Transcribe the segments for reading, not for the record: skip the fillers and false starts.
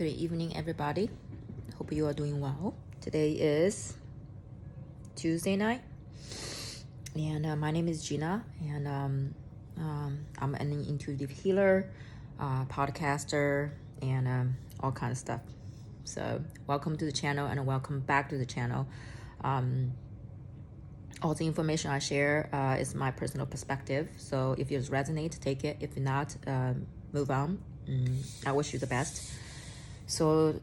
Good evening, everybody. Hope you are doing well. Today is Tuesday night, and my name is Gina, and I'm an intuitive healer, podcaster, and all kinds of stuff. So welcome to the channel, and welcome back to the channel. All the information I share is my personal perspective. So if it resonates, take it. If not, move on. I wish you the best. So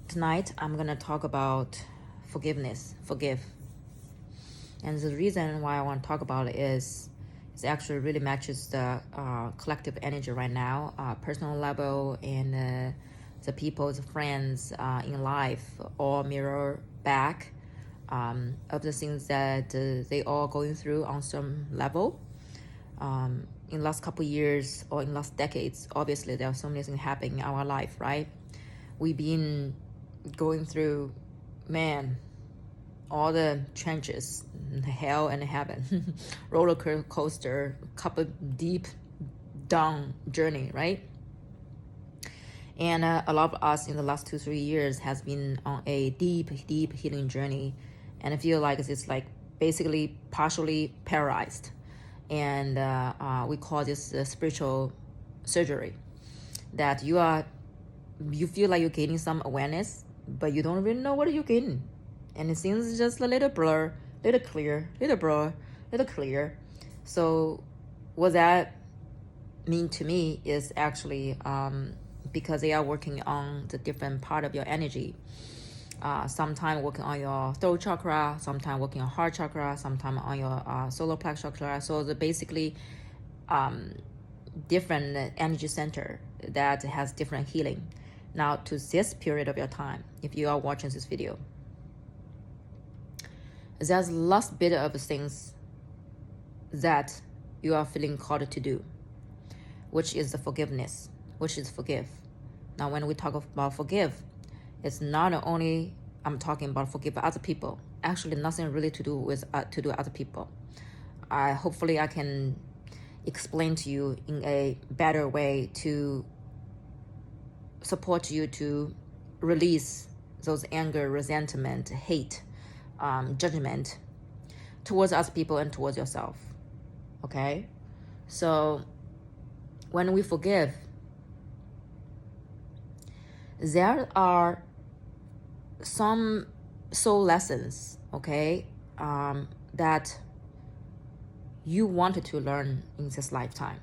tonight I'm gonna talk about forgiveness, forgive. And the reason why I want to talk about it is it actually really matches the collective energy right now, personal level, and the people, the friends in life all mirror back of the things that they all going through on some level. In the last couple years or in last decades, obviously there are so many things happening in our life, right? We've been going through, all the trenches, hell and heaven, roller coaster, couple deep down journey, right? And a lot of us in the last 2-3 years has been on a deep healing journey, and I feel like it's like basically partially paralyzed, and we call this spiritual surgery. That you feel like you're gaining some awareness, but you don't really know what you're getting. And it seems just a little blur, little clear, little blur, little clear. So what that mean to me is actually because they are working on the different part of your energy. Sometimes working on your throat chakra, sometimes working on heart chakra, sometimes on your solar plexus chakra. So the basically different energy center that has different healing. Now to this period of your time, if you are watching this video, there's last bit of things that you are feeling called to do, which is the forgiveness, which is forgive. Now when we talk about forgive, it's not only I'm talking about forgive other people. Actually nothing really to do with other people. Hopefully I can explain to you in a better way to support you to release those anger, resentment, hate, judgment towards other people and towards yourself. Okay? So when we forgive, there are some soul lessons, okay, that you wanted to learn in this lifetime.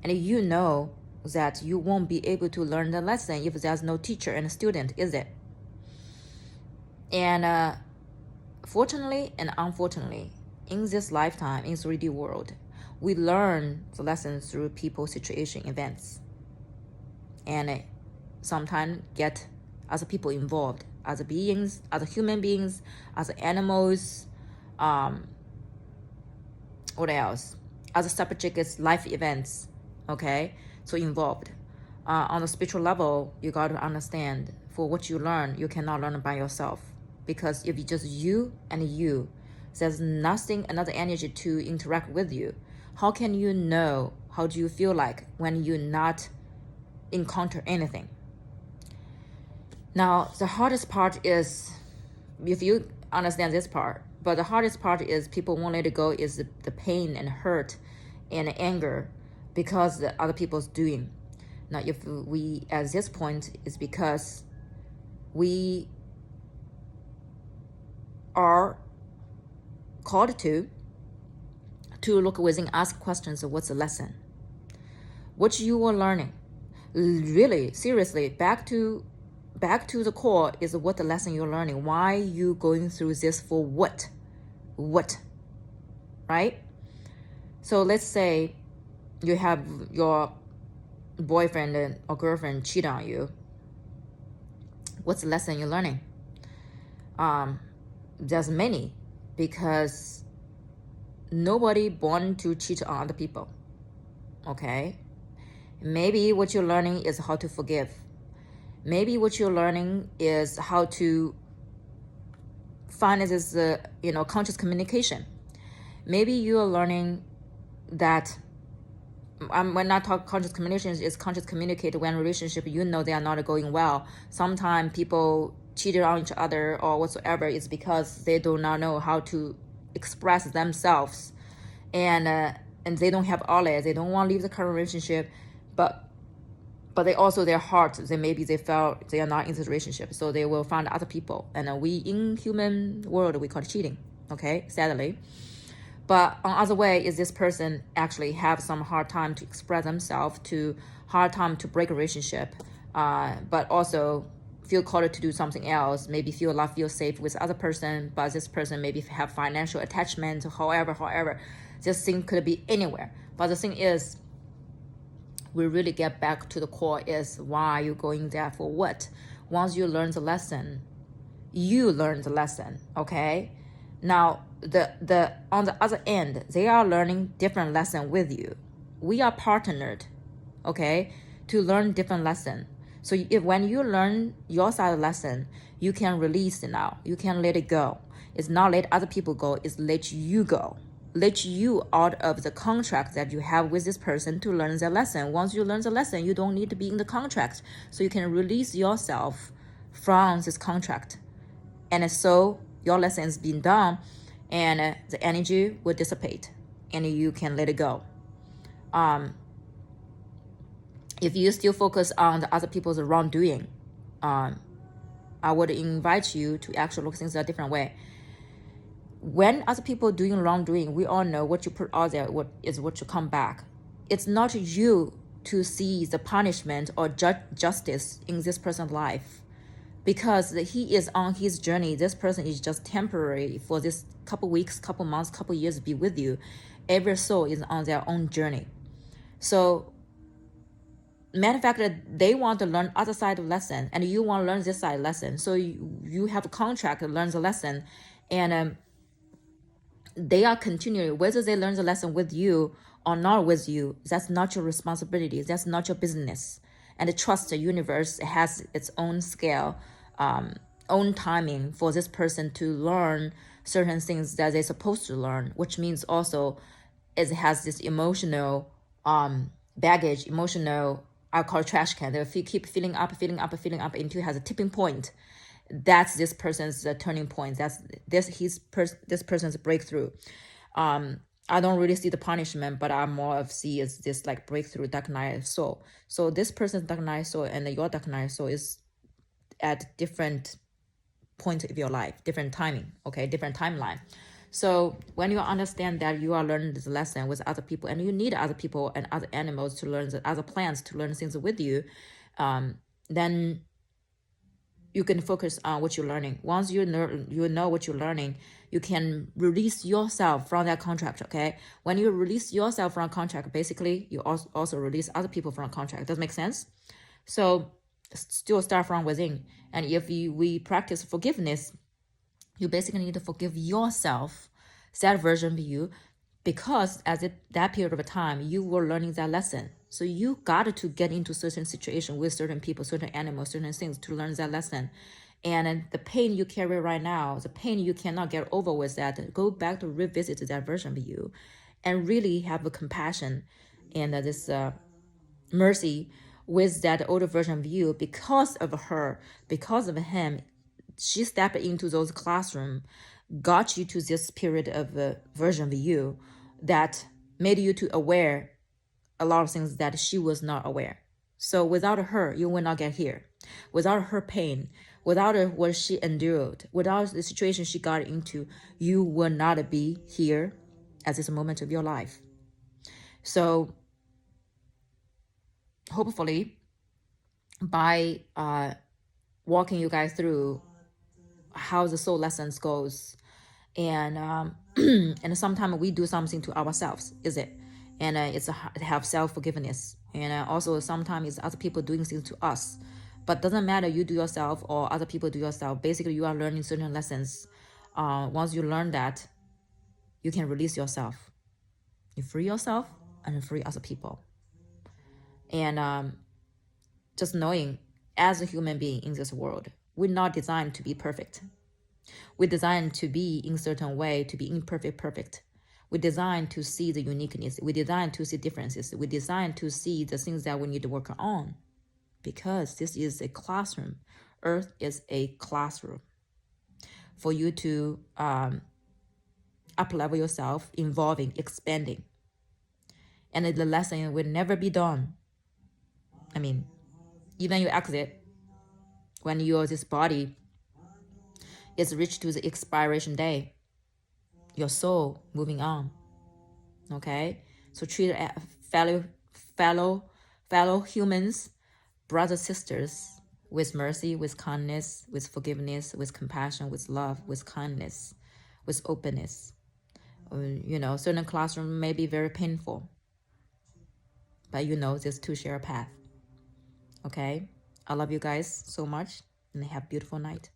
And you know that you won't be able to learn the lesson if there's no teacher and student, is it? And fortunately and unfortunately, in this lifetime, in 3D world, we learn the lessons through people, situation, events. And sometimes get other people involved, other beings, other human beings, other animals, what else? Other subjects, life events, okay? So involved. On the spiritual level, you got to understand, for what you learn, you cannot learn by yourself. Because if it's just you and you, there's nothing, another energy to interact with you. How can you know, how do you feel like when you not encounter anything? Now, the hardest part is, if you understand this part, but the hardest part is people won't let it go is the pain and hurt and anger because the other people's doing. Now, if we, at this point, is because we are called to look within, ask questions of what's the lesson, what you are learning. Really, seriously, back to the core is what the lesson you're learning. Why you going through this for what? What? Right? So let's say you have your boyfriend or girlfriend cheat on you. What's the lesson you're learning? There's many, because nobody born to cheat on other people. Okay? Maybe what you're learning is how to forgive. Maybe what you're learning is how to find this, conscious communication. Maybe you are learning that when I talk conscious communication, is conscious communicate when relationship you know they are not going well. Sometimes people cheated on each other or whatsoever. It's because they do not know how to express themselves, and they don't have outlets. They don't want to leave the current relationship, but they also their heart, they felt they are not in this relationship, so they will find other people. And we in human world we call it cheating. Okay, sadly. But on other way is this person actually have some hard time to express themselves, to hard time to break a relationship, but also feel called to do something else, maybe feel safe with other person, but this person maybe have financial attachment, however, this thing could be anywhere. But the thing is, we really get back to the core is why you're going there for what. Once you learn the lesson, okay? Now, the on the other end, they are learning different lesson with you. We are partnered, okay, to learn different lesson. So if when you learn your side lesson, you can release it now. You can let it go. It's not let other people go, it's let you go. Let you out of the contract that you have with this person to learn the lesson. Once you learn the lesson, you don't need to be in the contract. So you can release yourself from this contract. And so your lesson is being done, and the energy will dissipate and you can let it go. If you still focus on the other people's wrongdoing, I would invite you to actually look at things a different way. When other people doing wrongdoing, we all know what you put out there what you come back. It's not you to see the punishment or justice in this person's life, because he is on his journey. This person is just temporary for this couple weeks, couple months, couple years be with you. Every soul is on their own journey. So matter of fact, they want to learn other side of lesson, and you want to learn this side lesson. So you have a contract to learn the lesson, and they are continuing, whether they learn the lesson with you or not with you, that's not your responsibility. That's not your business. And trust the universe has its own scale, own timing for this person to learn certain things that they're supposed to learn, which means also it has this emotional baggage, emotional, I call it trash can. They keep filling up until it has a tipping point. That's this person's turning point. That's this person's breakthrough. I don't really see the punishment, but I more of see is this like breakthrough dark night soul. So this person's dark night soul and your dark night soul is at different points of your life, different timing, okay, different timeline. So when you understand that you are learning this lesson with other people, and you need other people and other animals to learn, other plants to learn things with you, then you can focus on what you're learning. Once you know what you're learning, you can release yourself from that contract, okay? When you release yourself from a contract, basically, you also release other people from a contract. Does that make sense? So still start from within. And if we practice forgiveness, you basically need to forgive yourself, that version of you, because that period of time, you were learning that lesson. So you got to get into certain situation with certain people, certain animals, certain things to learn that lesson. And the pain you carry right now, the pain you cannot get over with that, go back to revisit that version of you and really have a compassion and this mercy with that older version of you. Because of her, because of him, she stepped into those classroom, got you to this period of version of you that made you to aware a lot of things that she was not aware. So without her, you will not get here. Without her pain, without what she endured, without the situation she got into, you will not be here at this moment of your life. So hopefully by walking you guys through how the soul lessons goes, and and sometimes we do something to ourselves, is it? And it's have self-forgiveness, and also sometimes it's other people doing things to us, but doesn't matter you do yourself or other people do yourself. Basically you are learning certain lessons. Once you learn that, you can release yourself, you free yourself and free other people. And just knowing, as a human being in this world, we're not designed to be perfect. We're designed to be in a certain way, to be imperfect, perfect. We designed to see the uniqueness. We designed to see differences. We designed to see the things that we need to work on, because this is a classroom. Earth is a classroom for you to up-level yourself, evolving, expanding. And the lesson will never be done. I mean, even you exit, when this body is reached to the expiration day, your soul moving on. Okay? So treat fellow humans, brothers, sisters, with mercy, with kindness, with forgiveness, with compassion, with love, with kindness, with openness. Certain classrooms may be very painful, but this to share a path. Okay? I love you guys so much, and have a beautiful night.